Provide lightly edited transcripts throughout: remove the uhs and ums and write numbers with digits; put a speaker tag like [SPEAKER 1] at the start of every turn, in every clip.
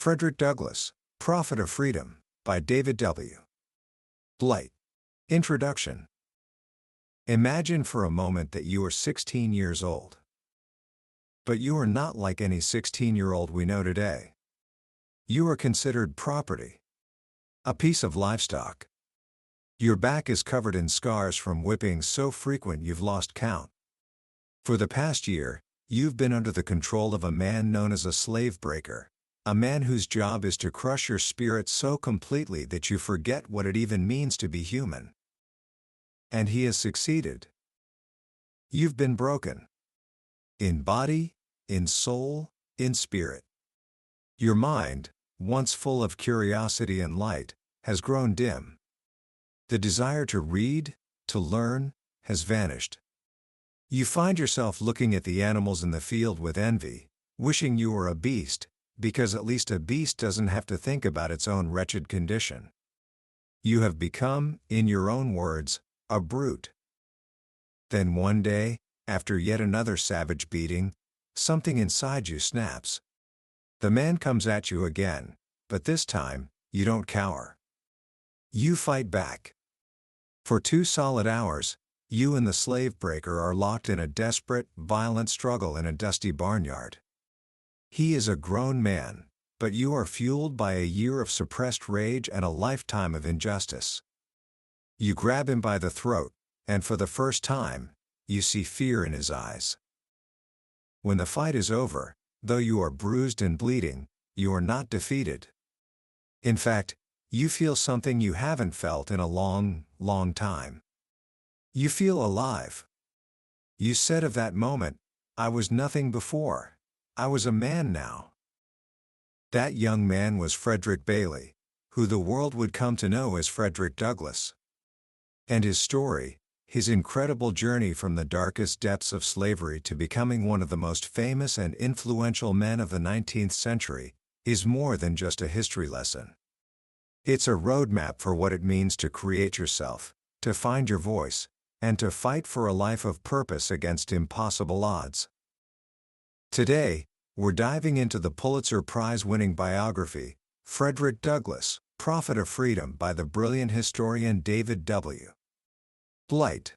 [SPEAKER 1] Frederick Douglass, Prophet of Freedom, by David W. Blight. Introduction. Imagine for a moment that you are 16 years old. But you are not like any 16-year-old we know today. You are considered property, a piece of livestock. Your back is covered in scars from whippings so frequent you've lost count. For the past year, you've been under the control of a man known as a slave breaker, a man whose job is to crush your spirit so completely that you forget what it even means to be human. And he has succeeded. You've been broken. In body, in soul, in spirit. Your mind, once full of curiosity and light, has grown dim. The desire to read, to learn, has vanished. You find yourself looking at the animals in the field with envy, wishing you were a beast, because at least a beast doesn't have to think about its own wretched condition. You have become, in your own words, a brute. Then one day, after yet another savage beating, something inside you snaps. The man comes at you again, but this time, you don't cower. You fight back. For 2 solid hours, you and the slave breaker are locked in a desperate, violent struggle in a dusty barnyard. He is a grown man, but you are fueled by a year of suppressed rage and a lifetime of injustice. You grab him by the throat, and for the first time, you see fear in his eyes. When the fight is over, though you are bruised and bleeding, you are not defeated. In fact, you feel something you haven't felt in a long, long time. You feel alive. You said of that moment, "I was nothing before. I was a man now." That young man was Frederick Bailey, who the world would come to know as Frederick Douglass. And his story, his incredible journey from the darkest depths of slavery to becoming one of the most famous and influential men of the 19th century, is more than just a history lesson. It's a roadmap for what it means to create yourself, to find your voice, and to fight for a life of purpose against impossible odds. Today, we're diving into the Pulitzer Prize-winning biography, Frederick Douglass, Prophet of Freedom, by the brilliant historian David W. Blight.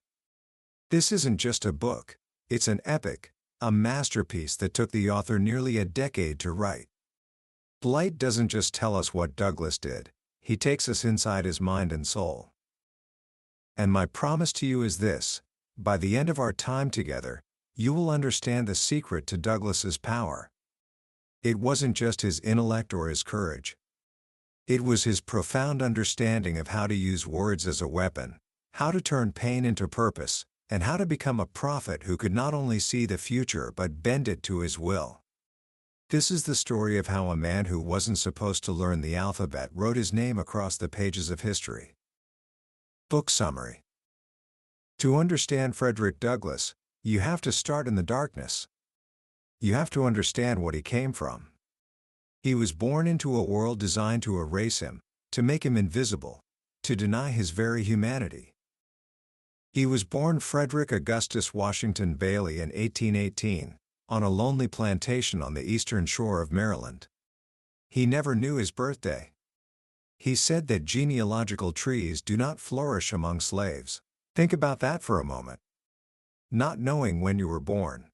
[SPEAKER 1] This isn't just a book, it's an epic, a masterpiece that took the author nearly a decade to write. Blight doesn't just tell us what Douglass did, he takes us inside his mind and soul. And my promise to you is this: by the end of our time together, you will understand the secret to Douglass's power. It wasn't just his intellect or his courage. It was his profound understanding of how to use words as a weapon, how to turn pain into purpose, and how to become a prophet who could not only see the future but bend it to his will. This is the story of how a man who wasn't supposed to learn the alphabet wrote his name across the pages of history. Book summary. To understand Frederick Douglass, you have to start in the darkness. You have to understand what he came from. He was born into a world designed to erase him, to make him invisible, to deny his very humanity. He was born Frederick Augustus Washington Bailey in 1818, on a lonely plantation on the eastern shore of Maryland. He never knew his birthday. He said that genealogical trees do not flourish among slaves. Think about that for a moment. Not knowing when you were born.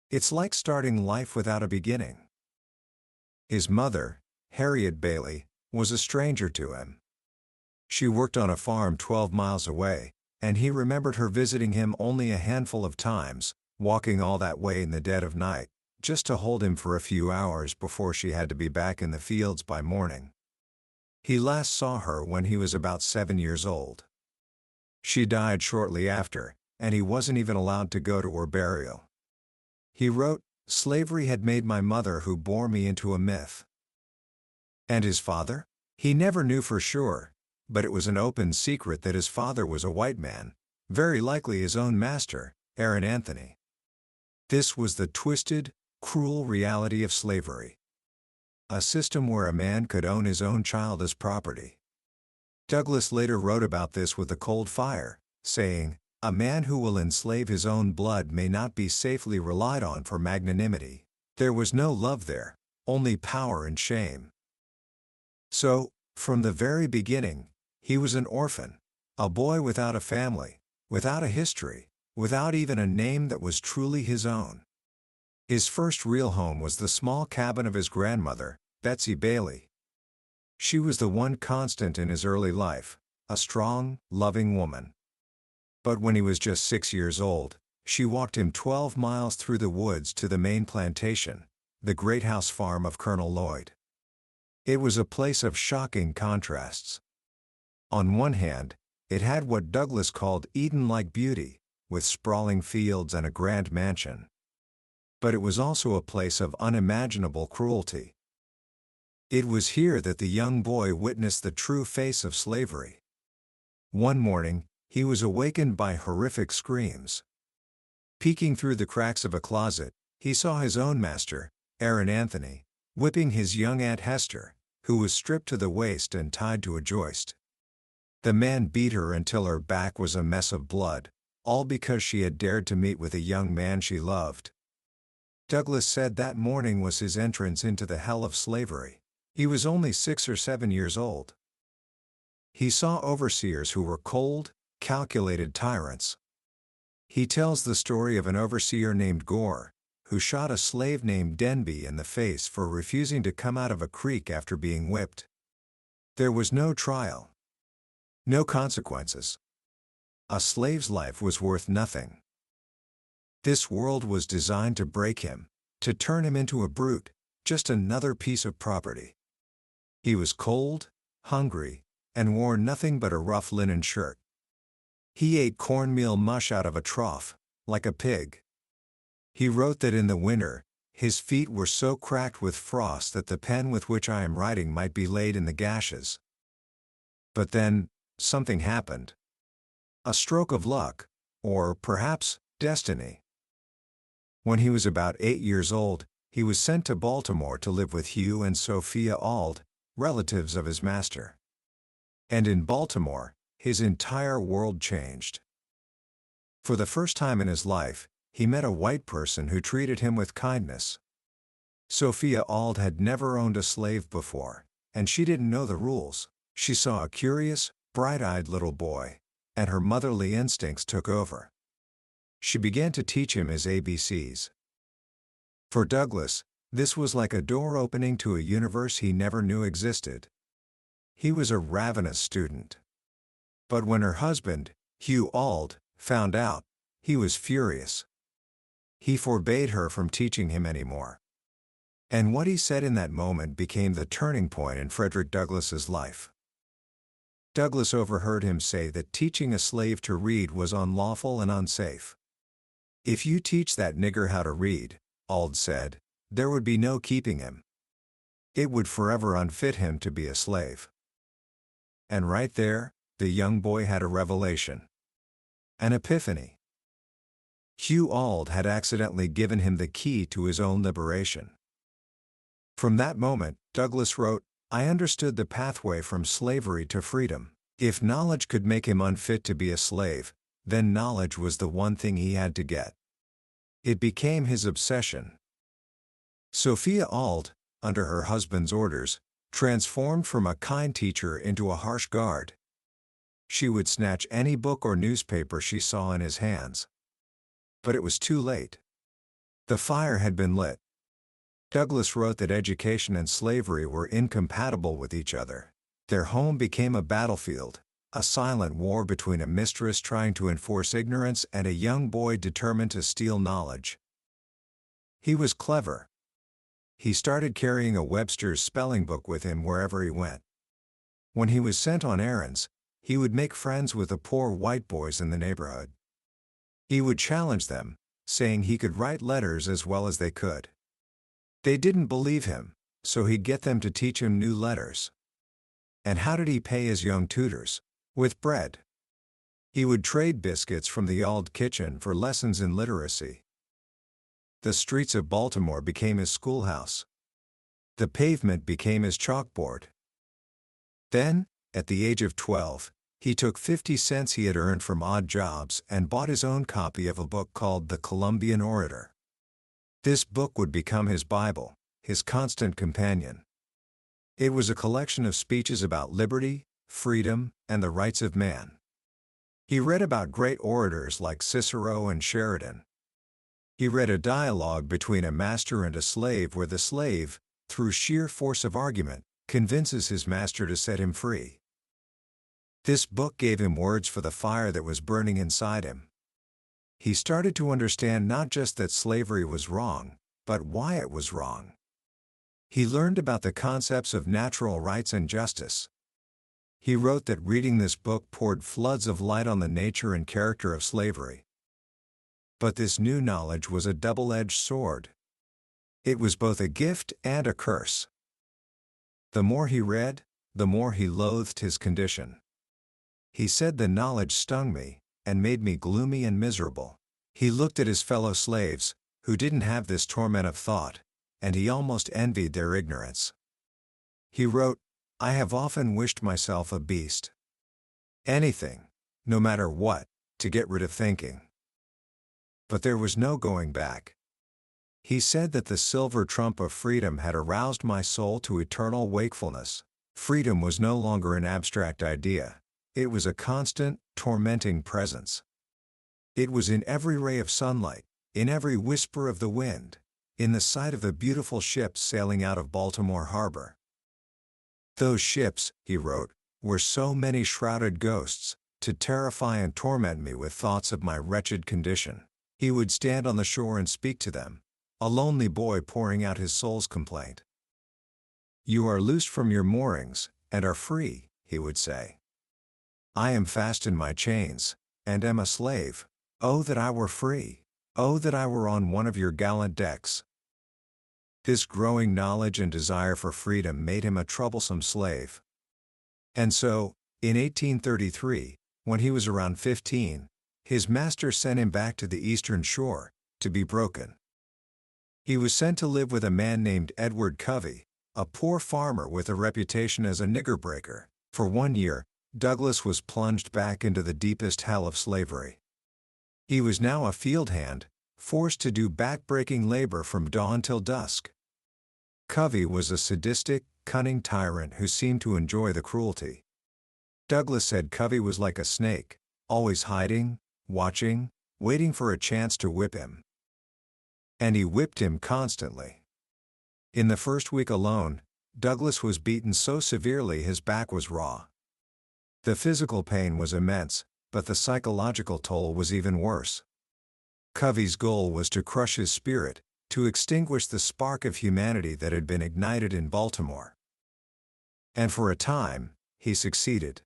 [SPEAKER 1] It's like starting life without a beginning. His mother, Harriet Bailey, was a stranger to him. She worked on a farm 12 miles away, and he remembered her visiting him only a handful of times, walking all that way in the dead of night, just to hold him for a few hours before she had to be back in the fields by morning. He last saw her when he was about 7 years old. She died shortly after, and he wasn't even allowed to go to her burial. He wrote, "Slavery had made my mother who bore me into a myth." And his father? He never knew for sure, but it was an open secret that his father was a white man, very likely his own master, Aaron Anthony. This was the twisted, cruel reality of slavery. A system where a man could own his own child as property. Douglass later wrote about this with a cold fire, saying, "A man who will enslave his own blood may not be safely relied on for magnanimity. There was no love there, only power and shame. So, from the very beginning, he was an orphan, a boy without a family, without a history, without even a name that was truly his own. His first real home was the small cabin of his grandmother, Betsy Bailey. She was the one constant in his early life, a strong, loving woman. But when he was just 6 years old, she walked him 12 miles through the woods to the main plantation, the great house farm of Colonel Lloyd. It was a place of shocking contrasts. On one hand, it had what Douglass called Eden-like beauty, with sprawling fields and a grand mansion. But it was also a place of unimaginable cruelty. It was here that the young boy witnessed the true face of slavery. One morning, he was awakened by horrific screams. Peeking through the cracks of a closet, he saw his own master, Aaron Anthony, whipping his young Aunt Hester, who was stripped to the waist and tied to a joist. The man beat her until her back was a mess of blood, all because she had dared to meet with a young man she loved. Douglass said that morning was his entrance into the hell of slavery. He was only 6 or 7 years old. He saw overseers who were cold, calculated tyrants. He tells the story of an overseer named Gore, who shot a slave named Denby in the face for refusing to come out of a creek after being whipped. There was no trial. No consequences. A slave's life was worth nothing. This world was designed to break him, to turn him into a brute, just another piece of property. He was cold, hungry, and wore nothing but a rough linen shirt. He ate cornmeal mush out of a trough, like a pig. He wrote that in the winter, his feet were so cracked with frost that the pen with which I am writing might be laid in the gashes. But then, something happened. A stroke of luck, or perhaps destiny. When he was about 8 years old, he was sent to Baltimore to live with Hugh and Sophia Auld, relatives of his master. And in Baltimore, his entire world changed. For the first time in his life, he met a white person who treated him with kindness. Sophia Auld had never owned a slave before, and she didn't know the rules. She saw a curious, bright-eyed little boy, and her motherly instincts took over. She began to teach him his ABCs. For Douglass, this was like a door opening to a universe he never knew existed. He was a ravenous student. But when her husband, Hugh Auld, found out, he was furious. He forbade her from teaching him anymore. And what he said in that moment became the turning point in Frederick Douglass's life. Douglass overheard him say that teaching a slave to read was unlawful and unsafe. "If you teach that nigger how to read," Auld said, "there would be no keeping him. It would forever unfit him to be a slave." And right there, the young boy had a revelation. An epiphany. Hugh Auld had accidentally given him the key to his own liberation. From that moment, Douglass wrote, I understood the pathway from slavery to freedom. If knowledge could make him unfit to be a slave, then knowledge was the one thing he had to get. It became his obsession. Sophia Auld, under her husband's orders, transformed from a kind teacher into a harsh guard. She would snatch any book or newspaper she saw in his hands. But it was too late. The fire had been lit. Douglass wrote that education and slavery were incompatible with each other. Their home became a battlefield, a silent war between a mistress trying to enforce ignorance and a young boy determined to steal knowledge. He was clever. He started carrying a Webster's spelling book with him wherever he went. When he was sent on errands, he would make friends with the poor white boys in the neighborhood. He would challenge them, saying he could write letters as well as they could. They didn't believe him, so he'd get them to teach him new letters. And how did he pay his young tutors? With bread. He would trade biscuits from the Auld kitchen for lessons in literacy. The streets of Baltimore became his schoolhouse. The pavement became his chalkboard. Then, at the age of 12, he took 50 cents he had earned from odd jobs and bought his own copy of a book called The Columbian Orator. This book would become his Bible. his constant companion. It was a collection of speeches about liberty, freedom, and the rights of man. He read about great orators like Cicero and Sheridan. He read a dialogue between a master and a slave where the slave, through sheer force of argument, convinces his master to set him free. This book gave him words for the fire that was burning inside him. He started to understand not just that slavery was wrong, but why it was wrong. He learned about the concepts of natural rights and justice. He wrote that reading this book poured floods of light on the nature and character of slavery. But this new knowledge was a double-edged sword. It was both a gift and a curse. The more he read, the more he loathed his condition. He said the knowledge stung me, and made me gloomy and miserable. He looked at his fellow slaves, who didn't have this torment of thought, and he almost envied their ignorance. He wrote, "I have often wished myself a beast. Anything, no matter what, to get rid of thinking." But there was no going back. He said that the silver trump of freedom had aroused my soul to eternal wakefulness. Freedom was no longer an abstract idea. It was a constant, tormenting presence. It was in every ray of sunlight, in every whisper of the wind, in the sight of the beautiful ships sailing out of Baltimore Harbor. Those ships, he wrote, were so many shrouded ghosts, to terrify and torment me with thoughts of my wretched condition. He would stand on the shore and speak to them, a lonely boy pouring out his soul's complaint. "You are loosed from your moorings, and are free," he would say. "I am fast in my chains, and am a slave. Oh that I were free! Oh that I were on one of your gallant decks!" This growing knowledge and desire for freedom made him a troublesome slave. And so, in 1833, when he was around 15, his master sent him back to the eastern shore, to be broken. He was sent to live with a man named Edward Covey, a poor farmer with a reputation as a nigger breaker. For 1 year, Douglass was plunged back into the deepest hell of slavery. He was now a field hand, forced to do back-breaking labor from dawn till dusk. Covey was a sadistic, cunning tyrant who seemed to enjoy the cruelty. Douglass said Covey was like a snake, always hiding, watching, waiting for a chance to whip him. And he whipped him constantly. In the first week alone, Douglass was beaten so severely his back was raw. The physical pain was immense, but the psychological toll was even worse. Covey's goal was to crush his spirit, to extinguish the spark of humanity that had been ignited in Baltimore. And for a time, he succeeded.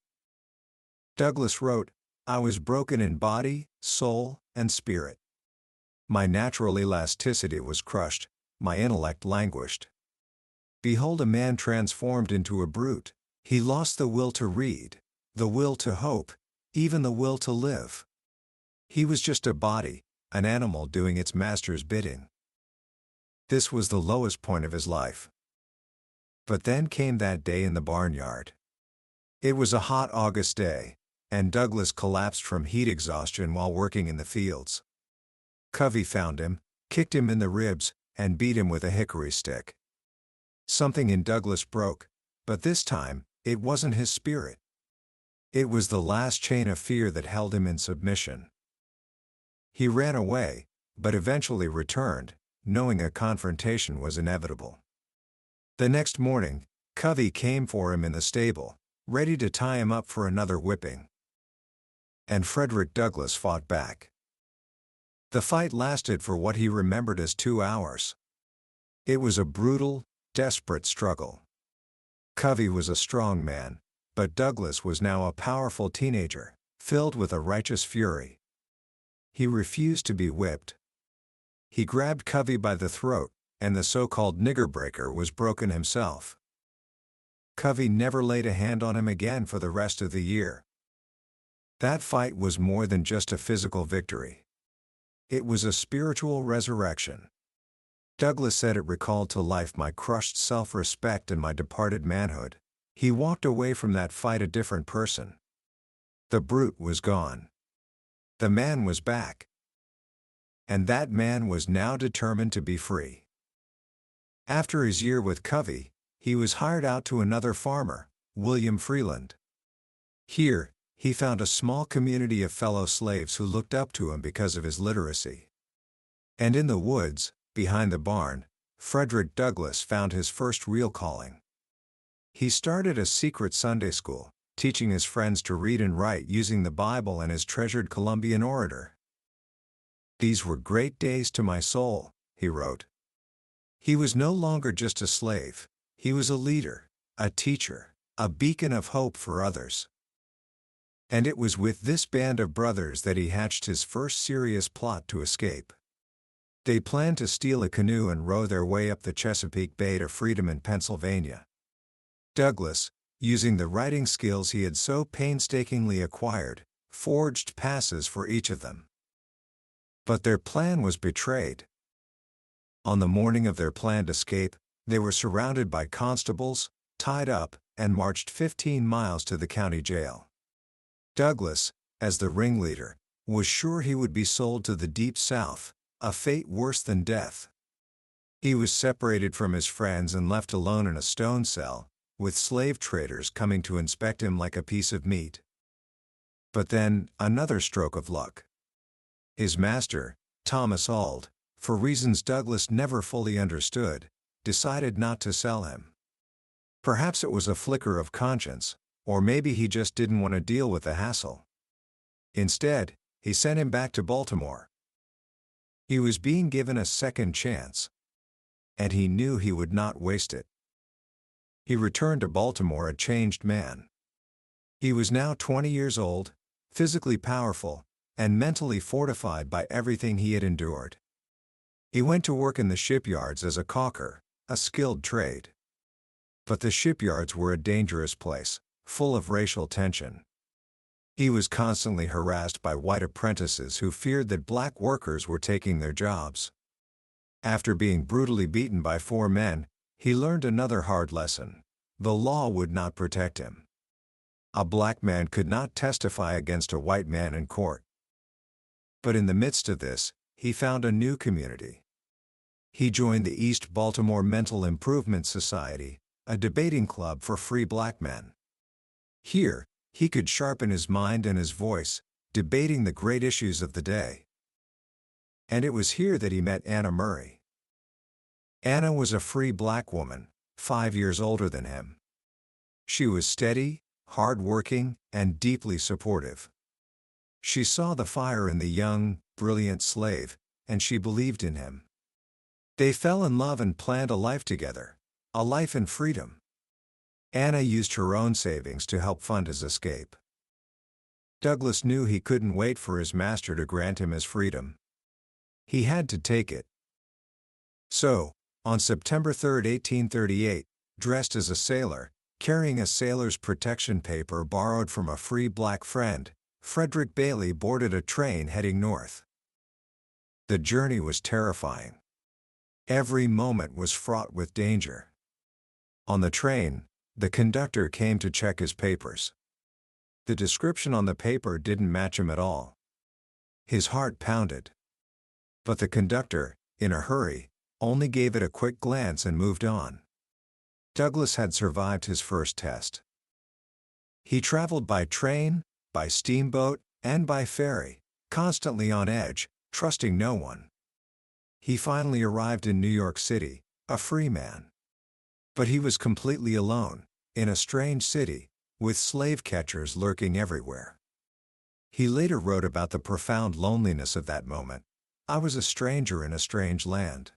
[SPEAKER 1] Douglass wrote, "I was broken in body, soul, and spirit. My natural elasticity was crushed, my intellect languished. Behold a man transformed into a brute. He lost the will to read, the will to hope, even the will to live. He was just a body, an animal doing its master's bidding." This was the lowest point of his life. But then came that day in the barnyard. It was a hot August day, and Douglass collapsed from heat exhaustion while working in the fields. Covey found him, kicked him in the ribs, and beat him with a hickory stick. Something in Douglass broke, but this time, it wasn't his spirit. It was the last chain of fear that held him in submission. He ran away, but eventually returned, knowing a confrontation was inevitable. The next morning, Covey came for him in the stable, ready to tie him up for another whipping. And Frederick Douglass fought back. The fight lasted for what he remembered as 2 hours. It was a brutal, desperate struggle. Covey was a strong man, but Douglass was now a powerful teenager, filled with a righteous fury. He refused to be whipped. He grabbed Covey by the throat, and the so-called nigger breaker was broken himself. Covey never laid a hand on him again for the rest of the year. That fight was more than just a physical victory. It was a spiritual resurrection. Douglass said it recalled to life my crushed self-respect and my departed manhood. He walked away from that fight a different person. The brute was gone. The man was back. And that man was now determined to be free. After his year with Covey, he was hired out to another farmer, William Freeland. Here, he found a small community of fellow slaves who looked up to him because of his literacy. And in the woods, behind the barn, Frederick Douglass found his first real calling. He started a secret Sunday school, teaching his friends to read and write using the Bible and his treasured Columbian orator. "These were great days to my soul," he wrote. He was no longer just a slave, he was a leader, a teacher, a beacon of hope for others. And it was with this band of brothers that he hatched his first serious plot to escape. They planned to steal a canoe and row their way up the Chesapeake Bay to freedom in Pennsylvania. Douglass, using the writing skills he had so painstakingly acquired, forged passes for each of them. But their plan was betrayed. On the morning of their planned escape, they were surrounded by constables, tied up, and marched 15 miles to the county jail. Douglass, as the ringleader, was sure he would be sold to the Deep South, a fate worse than death. He was separated from his friends and left alone in a stone cell, with slave traders coming to inspect him like a piece of meat. But then, another stroke of luck. His master, Thomas Auld, for reasons Douglass never fully understood, decided not to sell him. Perhaps it was a flicker of conscience, or maybe he just didn't want to deal with the hassle. Instead, he sent him back to Baltimore. He was being given a second chance, and he knew he would not waste it. He returned to Baltimore a changed man. He was now 20 years old, physically powerful, and mentally fortified by everything he had endured. He went to work in the shipyards as a caulker, a skilled trade. But the shipyards were a dangerous place, full of racial tension. He was constantly harassed by white apprentices who feared that black workers were taking their jobs. After being brutally beaten by 4 men, he learned another hard lesson: the law would not protect him. A black man could not testify against a white man in court. But in the midst of this, he found a new community. He joined the East Baltimore Mental Improvement Society, a debating club for free black men. Here, he could sharpen his mind and his voice, debating the great issues of the day. And it was here that he met Anna Murray. Anna was a free black woman, 5 years older than him. She was steady, hard-working, and deeply supportive. She saw the fire in the young, brilliant slave, and she believed in him. They fell in love and planned a life together, a life in freedom. Anna used her own savings to help fund his escape. Douglass knew he couldn't wait for his master to grant him his freedom. He had to take it. So, on September 3, 1838, dressed as a sailor, carrying a sailor's protection paper borrowed from a free black friend, Frederick Bailey boarded a train heading north. The journey was terrifying. Every moment was fraught with danger. On the train, the conductor came to check his papers. The description on the paper didn't match him at all. His heart pounded. But the conductor, in a hurry, only gave it a quick glance and moved on. Douglass had survived his first test. He traveled by train, by steamboat, and by ferry, constantly on edge, trusting no one. He finally arrived in New York City, a free man. But he was completely alone, in a strange city, with slave catchers lurking everywhere. He later wrote about the profound loneliness of that moment. "I was a stranger in a strange land."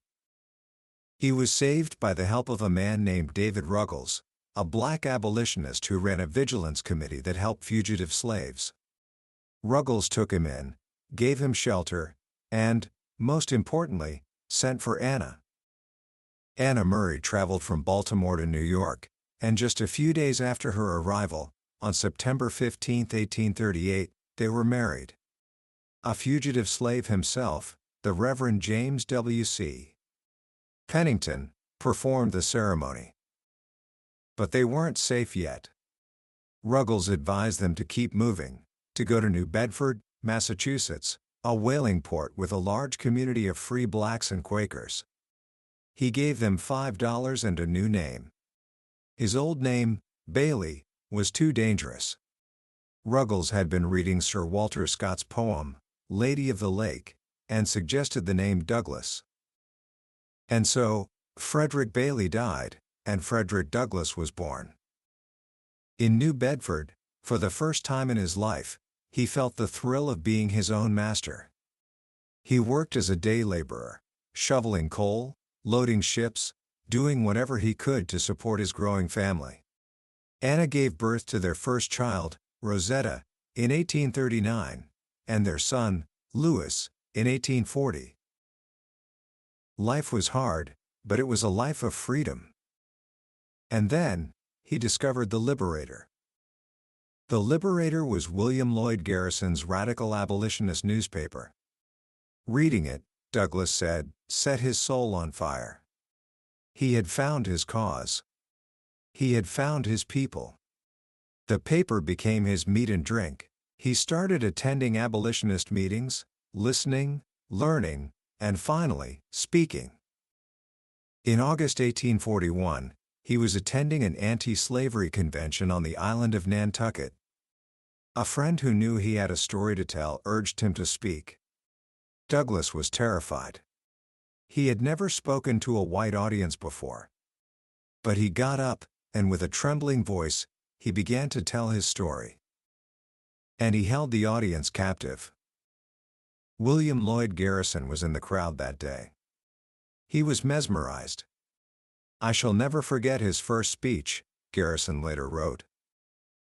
[SPEAKER 1] He was saved by the help of a man named David Ruggles, a black abolitionist who ran a vigilance committee that helped fugitive slaves. Ruggles took him in, gave him shelter, and, most importantly, sent for Anna. Anna Murray traveled from Baltimore to New York, and just a few days after her arrival, on September 15, 1838, they were married. A fugitive slave himself, the Reverend James W.C. Pennington, performed the ceremony. But they weren't safe yet. Ruggles advised them to keep moving, to go to New Bedford, Massachusetts, a whaling port with a large community of free blacks and Quakers. He gave them $5 and a new name. His old name, Bailey, was too dangerous. Ruggles had been reading Sir Walter Scott's poem, Lady of the Lake, and suggested the name Douglas. And so, Frederick Bailey died, and Frederick Douglass was born. In New Bedford, for the first time in his life, he felt the thrill of being his own master. He worked as a day laborer, shoveling coal, loading ships, doing whatever he could to support his growing family. Anna gave birth to their first child, Rosetta, in 1839, and their son, Louis, in 1840. Life was hard, but it was a life of freedom. And then, he discovered The Liberator. The Liberator was William Lloyd Garrison's radical abolitionist newspaper. Reading it, Douglass said, set his soul on fire. He had found his cause. He had found his people. The paper became his meat and drink. He started attending abolitionist meetings, listening, learning, and finally, speaking. In August 1841, he was attending an anti-slavery convention on the island of Nantucket. A friend who knew he had a story to tell urged him to speak. Douglass was terrified. He had never spoken to a white audience before. But he got up, and with a trembling voice, he began to tell his story. And he held the audience captive. William Lloyd Garrison was in the crowd that day. He was mesmerized. I shall never forget his first speech, Garrison later wrote.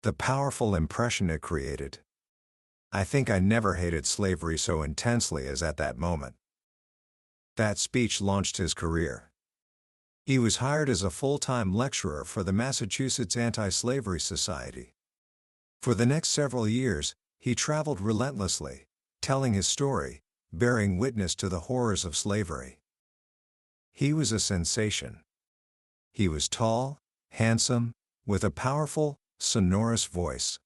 [SPEAKER 1] The powerful impression it created. I think I never hated slavery so intensely as at that moment. That speech launched his career. He was hired as a full-time lecturer for the Massachusetts Anti-Slavery Society. For the next several years, he traveled relentlessly, telling his story, bearing witness to the horrors of slavery. He was a sensation. He was tall, handsome, with a powerful, sonorous voice.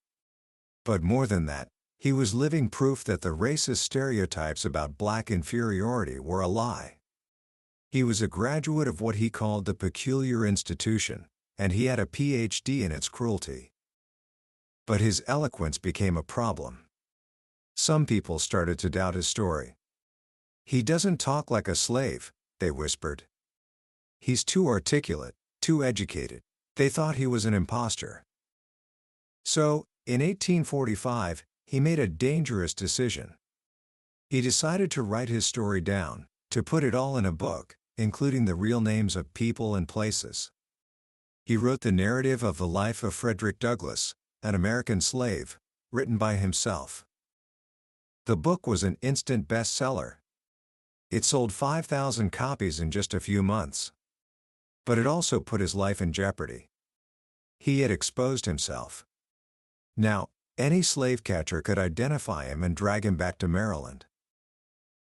[SPEAKER 1] But more than that, he was living proof that the racist stereotypes about black inferiority were a lie. He was a graduate of what he called the peculiar institution, and he had a PhD in its cruelty. But his eloquence became a problem. Some people started to doubt his story. He doesn't talk like a slave, they whispered. He's too articulate, too educated. They thought he was an imposter. So, in 1845, he made a dangerous decision. He decided to write his story down, to put it all in a book, including the real names of people and places. He wrote the narrative of the life of Frederick Douglass, an American slave, written by himself. The book was an instant bestseller. It sold 5,000 copies in just a few months. But it also put his life in jeopardy. He had exposed himself. Now, any slave catcher could identify him and drag him back to Maryland.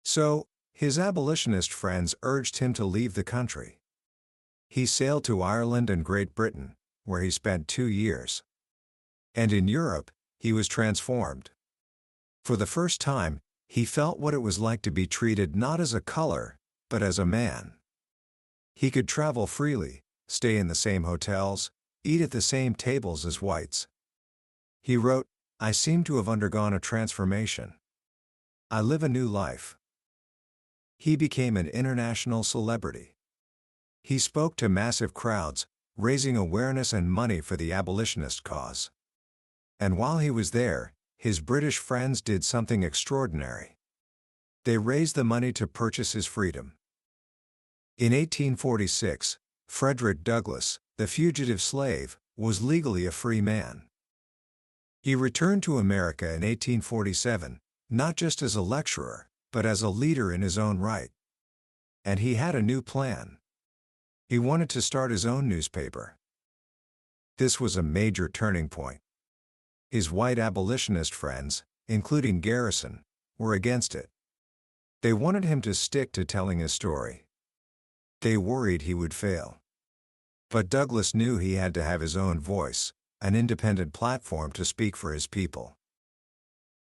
[SPEAKER 1] So, his abolitionist friends urged him to leave the country. He sailed to Ireland and Great Britain, where he spent 2 years. And in Europe, he was transformed. For the first time, he felt what it was like to be treated not as a color, but as a man. He could travel freely, stay in the same hotels, eat at the same tables as whites. He wrote, I seem to have undergone a transformation. I live a new life. He became an international celebrity. He spoke to massive crowds, raising awareness and money for the abolitionist cause. And while he was there, his British friends did something extraordinary. They raised the money to purchase his freedom. In 1846, Frederick Douglass, the fugitive slave, was legally a free man. He returned to America in 1847, not just as a lecturer, but as a leader in his own right. And he had a new plan. He wanted to start his own newspaper. This was a major turning point. His white abolitionist friends, including Garrison, were against it. They wanted him to stick to telling his story. They worried he would fail. But Douglass knew he had to have his own voice, an independent platform to speak for his people.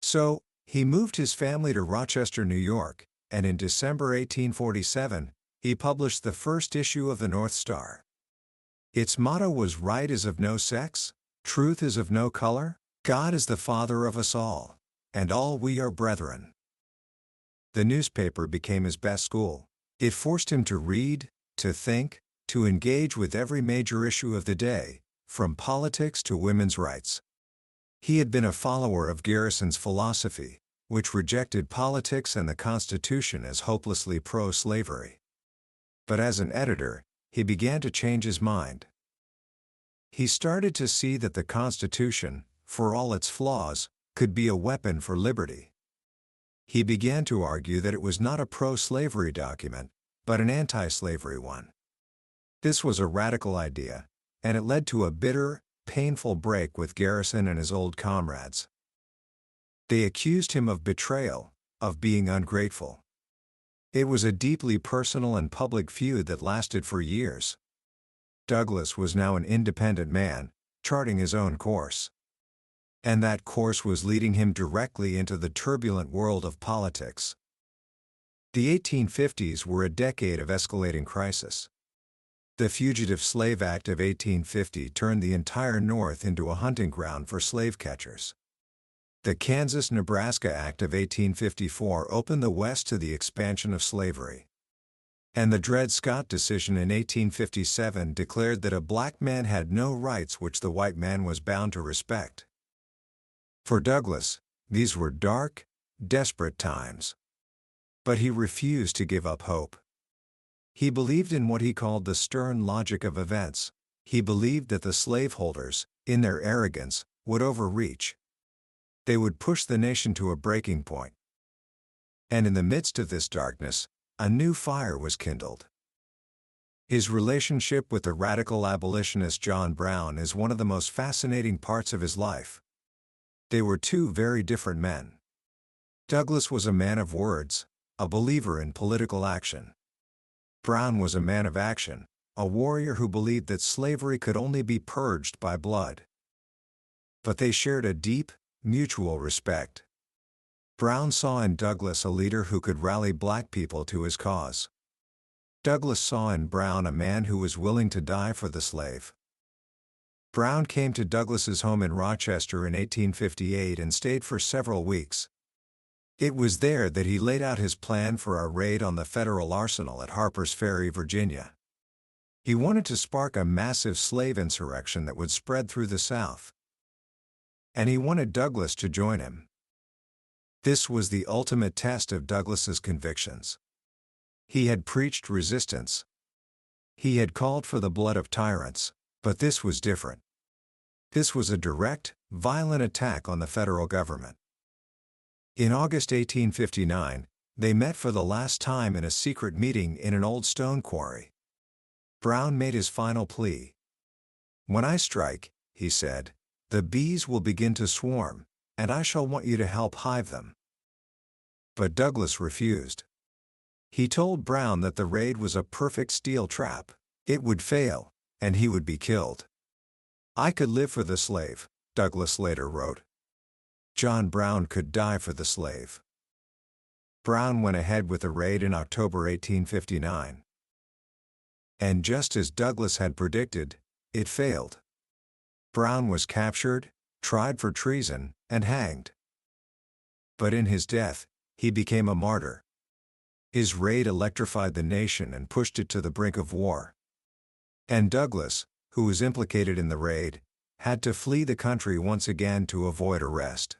[SPEAKER 1] So, he moved his family to Rochester, New York, and in December 1847, he published the first issue of the North Star. Its motto was "Right is of no sex, truth is of no color, God is the Father of us all, and all we are brethren." The newspaper became his best school. It forced him to read, to think, to engage with every major issue of the day, from politics to women's rights. He had been a follower of Garrison's philosophy, which rejected politics and the Constitution as hopelessly pro-slavery. But as an editor, he began to change his mind. He started to see that the Constitution, for all its flaws, could be a weapon for liberty. He began to argue that it was not a pro-slavery document, but an anti-slavery one. This was a radical idea, and it led to a bitter, painful break with Garrison and his old comrades. They accused him of betrayal, of being ungrateful. It was a deeply personal and public feud that lasted for years. Douglass was now an independent man, charting his own course. And that course was leading him directly into the turbulent world of politics. The 1850s were a decade of escalating crisis. The Fugitive Slave Act of 1850 turned the entire North into a hunting ground for slave catchers. The Kansas-Nebraska Act of 1854 opened the West to the expansion of slavery. And the Dred Scott decision in 1857 declared that a black man had no rights which the white man was bound to respect. For Douglass, these were dark, desperate times. But he refused to give up hope. He believed in what he called the stern logic of events. He believed that the slaveholders, in their arrogance, would overreach. They would push the nation to a breaking point. And in the midst of this darkness, a new fire was kindled. His relationship with the radical abolitionist John Brown is one of the most fascinating parts of his life. They were two very different men. Douglass was a man of words, a believer in political action. Brown was a man of action, a warrior who believed that slavery could only be purged by blood. But they shared a deep, mutual respect. Brown saw in Douglass a leader who could rally black people to his cause. Douglass saw in Brown a man who was willing to die for the slave. Brown came to Douglass's home in Rochester in 1858 and stayed for several weeks. It was there that he laid out his plan for a raid on the federal arsenal at Harper's Ferry, Virginia. He wanted to spark a massive slave insurrection that would spread through the South. And he wanted Douglass to join him. This was the ultimate test of Douglass's convictions. He had preached resistance. He had called for the blood of tyrants, but this was different. This was a direct, violent attack on the federal government. In August 1859, they met for the last time in a secret meeting in an old stone quarry. Brown made his final plea. "When I strike," he said, "the bees will begin to swarm, and I shall want you to help hive them." But Douglass refused. He told Brown that the raid was a perfect steel trap. It would fail, and he would be killed. "I could live for the slave," Douglass later wrote. John Brown could die for the slave. Brown went ahead with the raid in October 1859. And just as Douglass had predicted, it failed. Brown was captured, tried for treason, and hanged. But in his death, he became a martyr. His raid electrified the nation and pushed it to the brink of war. And Douglass, who was implicated in the raid, had to flee the country once again to avoid arrest.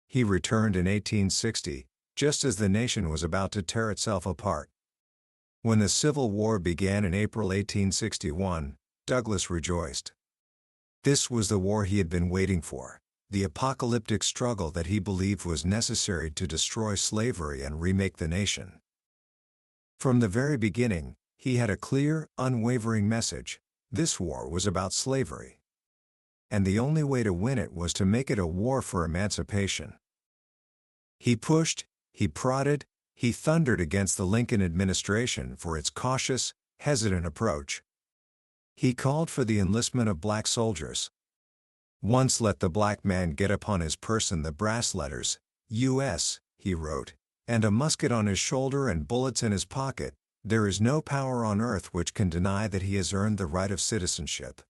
[SPEAKER 1] He returned in 1860, just as the nation was about to tear itself apart. When the Civil War began in April 1861, Douglass rejoiced. This was the war he had been waiting for, the apocalyptic struggle that he believed was necessary to destroy slavery and remake the nation. From the very beginning, he had a clear, unwavering message: this war was about slavery. And the only way to win it was to make it a war for emancipation. He pushed, he prodded, he thundered against the Lincoln administration for its cautious, hesitant approach. He called for the enlistment of black soldiers. "Once let the black man get upon his person the brass letters, U.S., he wrote, and a musket on his shoulder and bullets in his pocket, "There is no power on earth which can deny that he has earned the right of citizenship."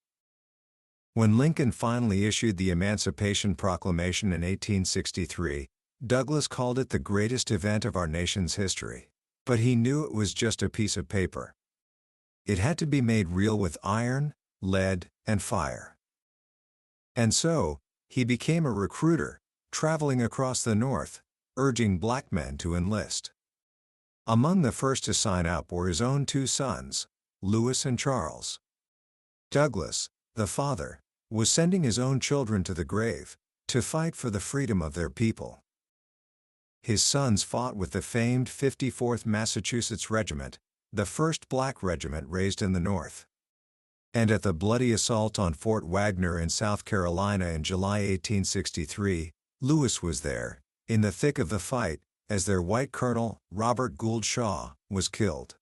[SPEAKER 1] When Lincoln finally issued the Emancipation Proclamation in 1863, Douglass called it the greatest event of our nation's history. But he knew it was just a piece of paper. It had to be made real with iron, lead, and fire. And so, he became a recruiter, traveling across the North, urging black men to enlist. Among the first to sign up were his own two sons, Lewis and Charles. Douglass, the father, was sending his own children to the grave, to fight for the freedom of their people. His sons fought with the famed 54th Massachusetts Regiment, the first black regiment raised in the North. And at the bloody assault on Fort Wagner in South Carolina in July 1863, Lewis was there, in the thick of the fight, as their white colonel, Robert Gould Shaw, was killed.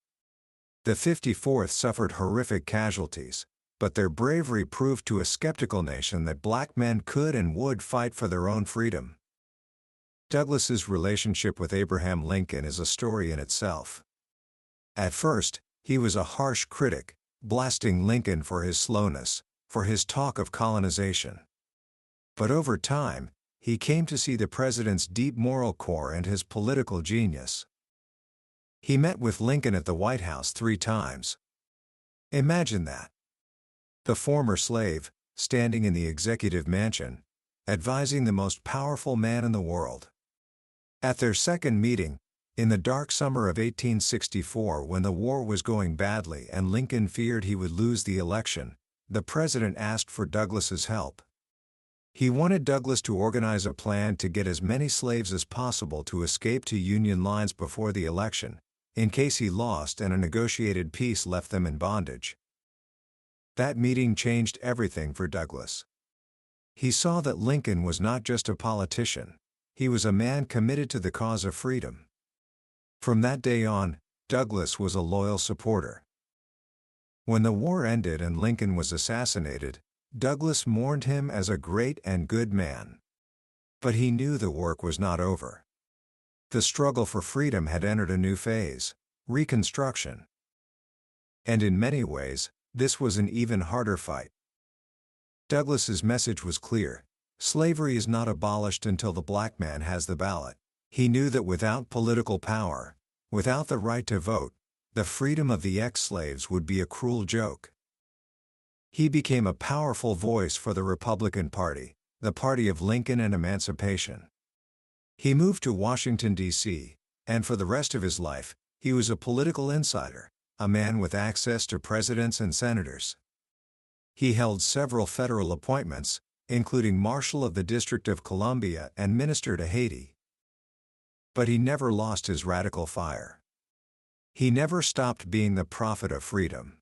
[SPEAKER 1] The 54th suffered horrific casualties, but their bravery proved to a skeptical nation that black men could and would fight for their own freedom. Douglass's relationship with Abraham Lincoln is a story in itself. At first, he was a harsh critic, blasting Lincoln for his slowness, for his talk of colonization. But over time, he came to see the president's deep moral core and his political genius. He met with Lincoln at the White House 3 times. Imagine that. The former slave, standing in the executive mansion, advising the most powerful man in the world. At their second meeting, in the dark summer of 1864 when the war was going badly and Lincoln feared he would lose the election, the president asked for Douglass's help. He wanted Douglass to organize a plan to get as many slaves as possible to escape to Union lines before the election, in case he lost and a negotiated peace left them in bondage. That meeting changed everything for Douglass. He saw that Lincoln was not just a politician, he was a man committed to the cause of freedom. From that day on, Douglass was a loyal supporter. When the war ended and Lincoln was assassinated, Douglass mourned him as a great and good man. But he knew the work was not over. The struggle for freedom had entered a new phase, Reconstruction. And in many ways, this was an even harder fight. Douglass's message was clear: slavery is not abolished until the black man has the ballot. He knew that without political power, without the right to vote, the freedom of the ex-slaves would be a cruel joke. He became a powerful voice for the Republican Party, the party of Lincoln and emancipation. He moved to Washington, D.C., and for the rest of his life, he was a political insider, a man with access to presidents and senators. He held several federal appointments, including Marshal of the District of Columbia and Minister to Haiti. But he never lost his radical fire. He never stopped being the prophet of freedom.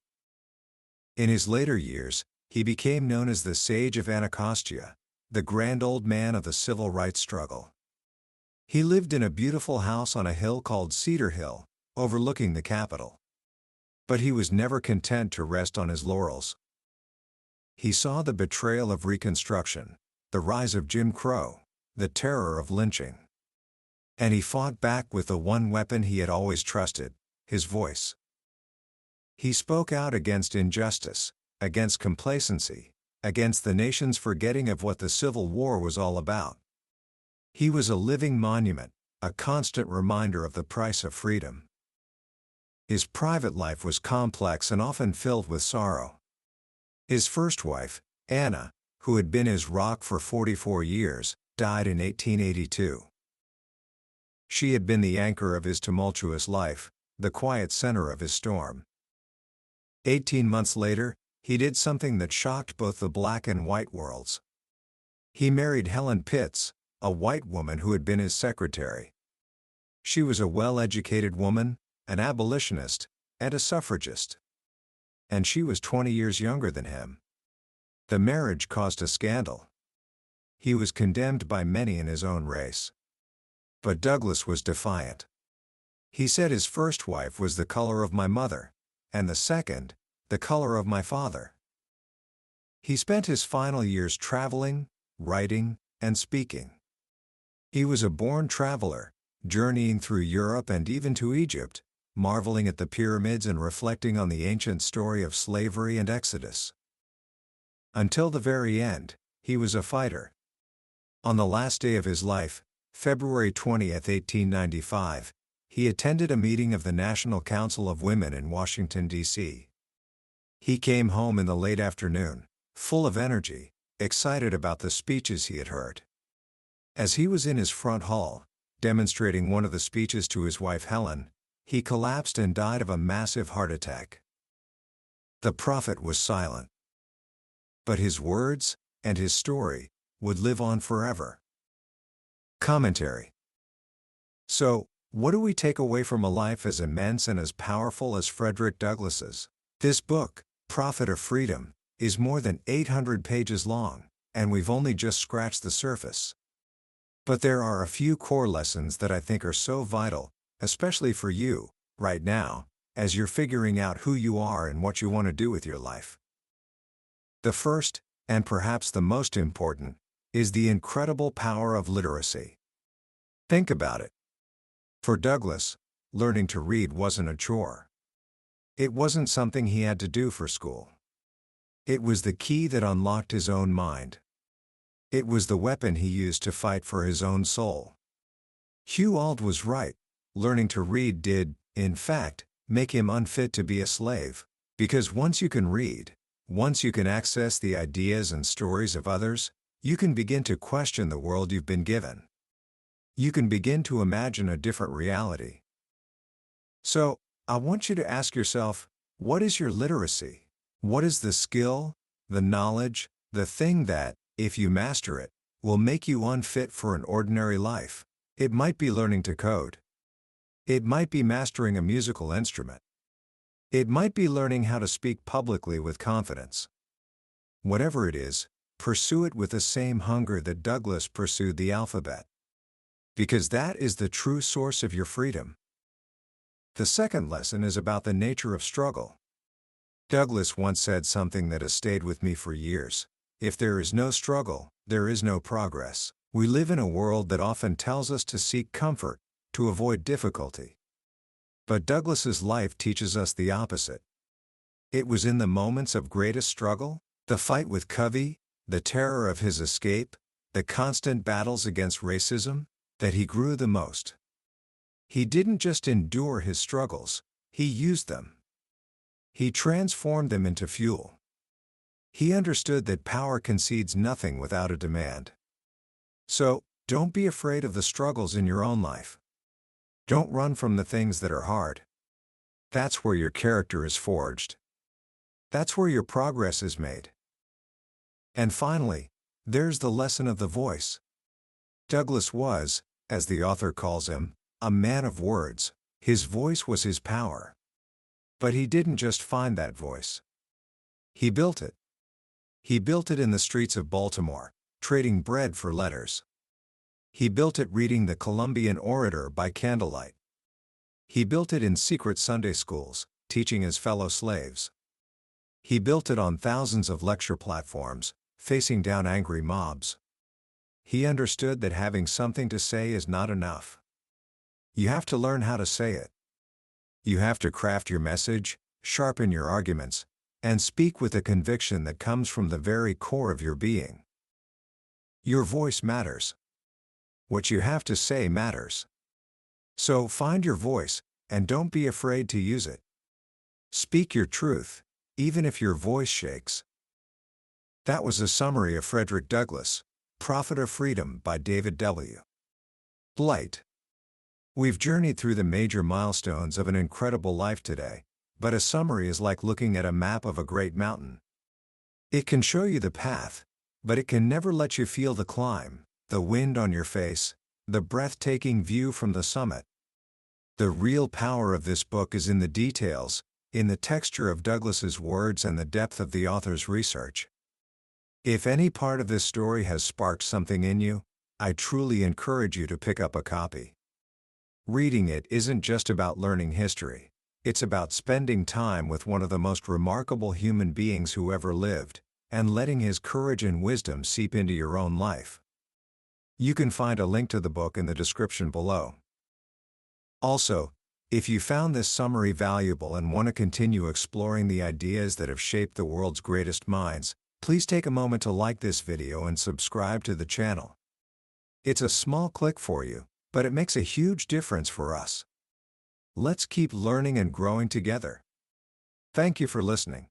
[SPEAKER 1] In his later years, he became known as the Sage of Anacostia, the grand old man of the civil rights struggle. He lived in a beautiful house on a hill called Cedar Hill, overlooking the Capitol. But he was never content to rest on his laurels. He saw the betrayal of Reconstruction, the rise of Jim Crow, the terror of lynching. And he fought back with the one weapon he had always trusted, his voice. He spoke out against injustice, against complacency, against the nation's forgetting of what the Civil War was all about. He was a living monument, a constant reminder of the price of freedom. His private life was complex and often filled with sorrow. His first wife, Anna, who had been his rock for 44 years, died in 1882. She had been the anchor of his tumultuous life, the quiet center of his storm. 18 months later, he did something that shocked both the black and white worlds. He married Helen Pitts, a white woman who had been his secretary. She was a well-educated woman, an abolitionist, and a suffragist. And she was 20 years younger than him. The marriage caused a scandal. He was condemned by many in his own race. But Douglass was defiant. He said his first wife was the color of my mother, and the second, the color of my father. He spent his final years traveling, writing, and speaking. He was a born traveler, journeying through Europe and even to Egypt, marveling at the pyramids and reflecting on the ancient story of slavery and exodus. Until the very end, he was a fighter. On the last day of his life, February 20, 1895, he attended a meeting of the National Council of Women in Washington, D.C. He came home in the late afternoon, full of energy, excited about the speeches he had heard. As he was in his front hall, demonstrating one of the speeches to his wife Helen, he collapsed and died of a massive heart attack. The prophet was silent. But his words, and his story, would live on forever. Commentary. So, what do we take away from a life as immense and as powerful as Frederick Douglass's? This book, Prophet of Freedom, is more than 800 pages long, and we've only just scratched the surface. But there are a few core lessons that I think are so vital, especially for you, right now, as you're figuring out who you are and what you want to do with your life. The first, and perhaps the most important, is the incredible power of literacy. Think about it. For Douglass, learning to read wasn't a chore. It wasn't something he had to do for school. It was the key that unlocked his own mind. It was the weapon he used to fight for his own soul. Hugh Auld was right. Learning to read did, in fact, make him unfit to be a slave. Because once you can read, once you can access the ideas and stories of others, you can begin to question the world you've been given. You can begin to imagine a different reality. So, I want you to ask yourself, what is your literacy? What is the skill, the knowledge, the thing that, if you master it, will make you unfit for an ordinary life? It might be learning to code. It might be mastering a musical instrument. It might be learning how to speak publicly with confidence. Whatever it is, pursue it with the same hunger that Douglass pursued the alphabet. Because that is the true source of your freedom. The second lesson is about the nature of struggle. Douglass once said something that has stayed with me for years. If there is no struggle, there is no progress. We live in a world that often tells us to seek comfort, to avoid difficulty. But Douglass's life teaches us the opposite. It was in the moments of greatest struggle, the fight with Covey, the terror of his escape, the constant battles against racism, that he grew the most. He didn't just endure his struggles, he used them. He transformed them into fuel. He understood that power concedes nothing without a demand. So, don't be afraid of the struggles in your own life. Don't run from the things that are hard. That's where your character is forged. That's where your progress is made. And finally, there's the lesson of the voice. Douglass was, as the author calls him, a man of words. His voice was his power. But he didn't just find that voice. He built it. He built it in the streets of Baltimore, trading bread for letters. He built it reading the Columbian Orator by candlelight. He built it in secret Sunday schools, teaching his fellow slaves. He built it on thousands of lecture platforms, facing down angry mobs. He understood that having something to say is not enough. You have to learn how to say it. You have to craft your message, sharpen your arguments, and speak with a conviction that comes from the very core of your being. Your voice matters. What you have to say matters. So find your voice, and don't be afraid to use it. Speak your truth, even if your voice shakes. That was a summary of Frederick Douglass, Prophet of Freedom by David W. Blight. We've journeyed through the major milestones of an incredible life today, but a summary is like looking at a map of a great mountain. It can show you the path, but it can never let you feel the climb, the wind on your face, the breathtaking view from the summit. The real power of this book is in the details, in the texture of Douglass's words and the depth of the author's research. If any part of this story has sparked something in you, I truly encourage you to pick up a copy. Reading it isn't just about learning history. It's about spending time with one of the most remarkable human beings who ever lived, and letting his courage and wisdom seep into your own life. You can find a link to the book in the description below. Also, If you found this summary valuable and want to continue exploring the ideas that have shaped the world's greatest minds, please take a moment to like this video and subscribe to the channel. It's a small click for you, but it makes a huge difference for us. Let's keep learning and growing together. Thank you for listening.